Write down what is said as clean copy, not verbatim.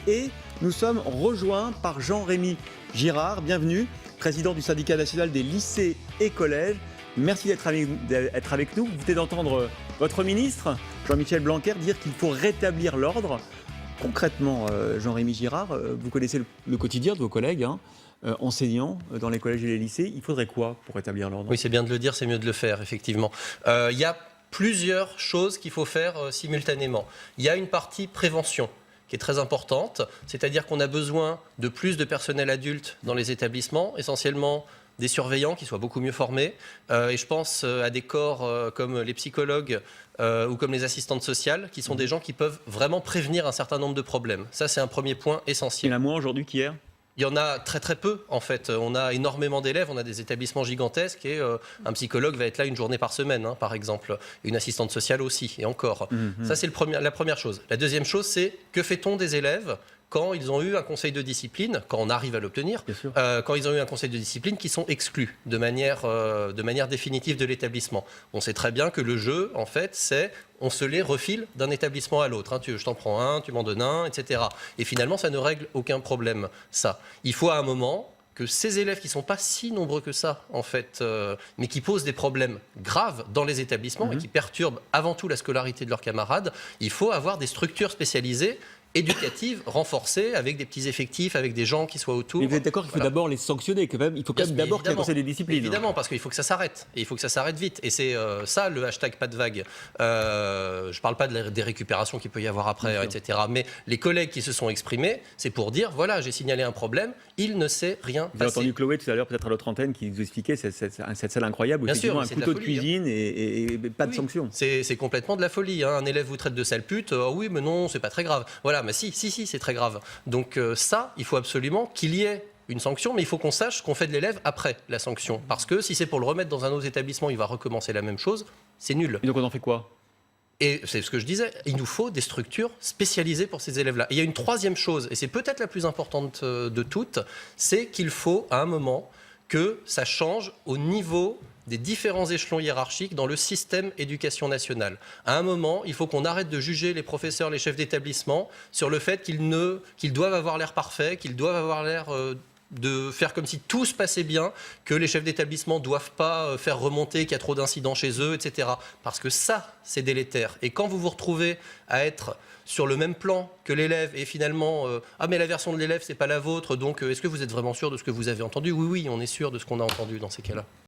et nous sommes rejoints par Jean-Rémy Girard. Bienvenue, président du syndicat national des lycées et collèges. Merci d'être avec nous. Vous venez d'entendre votre ministre, Jean-Michel Blanquer, dire qu'il faut rétablir l'ordre. Concrètement, Jean-Rémy Girard, vous connaissez le quotidien de vos collègues, enseignants dans les collèges et les lycées. Il faudrait quoi pour rétablir l'ordre ? Oui, c'est bien de le dire, c'est mieux de le faire, effectivement. Il y a plusieurs choses qu'il faut faire simultanément. Il y a une partie prévention qui est très importante, c'est-à-dire qu'on a besoin de plus de personnel adulte dans les établissements, essentiellement des surveillants qui soient beaucoup mieux formés. Et je pense à des corps comme les psychologues ou comme les assistantes sociales, qui sont des gens qui peuvent vraiment prévenir un certain nombre de problèmes. Ça, c'est un premier point essentiel. Il y en a moins aujourd'hui qu'hier ? Il y en a très très peu en fait. On a énormément d'élèves, on a des établissements gigantesques et un psychologue va être là une journée par semaine, par exemple. Une assistante sociale aussi, et encore. Ça, c'est la première chose. La deuxième chose, c'est que fait-on des élèves quand ils ont eu un conseil de discipline, quand on arrive à l'obtenir, quand ils ont eu un conseil de discipline qui sont exclus de manière définitive de l'établissement. On sait très bien que le jeu, en fait, c'est on se les refile d'un établissement à l'autre. Je t'en prends un, tu m'en donnes un, etc. Et finalement, ça ne règle aucun problème, ça. Il faut à un moment que ces élèves qui ne sont pas si nombreux que ça, en fait, mais qui posent des problèmes graves dans les établissements et qui perturbent avant tout la scolarité de leurs camarades, il faut avoir des structures spécialisées éducative, renforcée, avec des petits effectifs, avec des gens qui soient autour. Mais vous êtes d'accord qu'il faut d'abord les sanctionner quand même. Il faut quand même d'abord qu'il y ait un conseil de discipline. Évidemment, parce qu'il faut que ça s'arrête. Et il faut que ça s'arrête vite. Et c'est ça le hashtag pas de vague. Je ne parle pas des récupérations qu'il peut y avoir après, etc. Mais les collègues qui se sont exprimés, c'est pour dire, voilà, j'ai signalé un problème, il ne s'est rien passé. J'ai entendu Chloé tout à l'heure, peut-être à l'autre antenne, qui nous expliquait cette salle incroyable où effectivement un couteau de cuisine et pas de sanction. C'est complètement de la folie. Un élève vous traite de sale pute, oui, mais non, c'est pas très grave. Voilà, mais si, c'est très grave. Donc ça, il faut absolument qu'il y ait une sanction, mais il faut qu'on sache ce qu'on fait de l'élève après la sanction. Parce que si c'est pour le remettre dans un autre établissement, il va recommencer la même chose, c'est nul. Et donc on en fait quoi ? Et c'est ce que je disais, il nous faut des structures spécialisées pour ces élèves-là. Et il y a une troisième chose, et c'est peut-être la plus importante de toutes, c'est qu'il faut à un moment que ça change au niveau des différents échelons hiérarchiques dans le système éducation nationale. À un moment, il faut qu'on arrête de juger les professeurs, les chefs d'établissement sur le fait qu'ils doivent avoir l'air parfaits, qu'ils doivent avoir l'air de faire comme si tout se passait bien, que les chefs d'établissement ne doivent pas faire remonter qu'il y a trop d'incidents chez eux, etc. Parce que ça, c'est délétère. Et quand vous vous retrouvez à être sur le même plan que l'élève et finalement ah mais la version de l'élève c'est pas la vôtre, donc est-ce que vous êtes vraiment sûr de ce que vous avez entendu ? Oui, on est sûr de ce qu'on a entendu dans ces cas-là.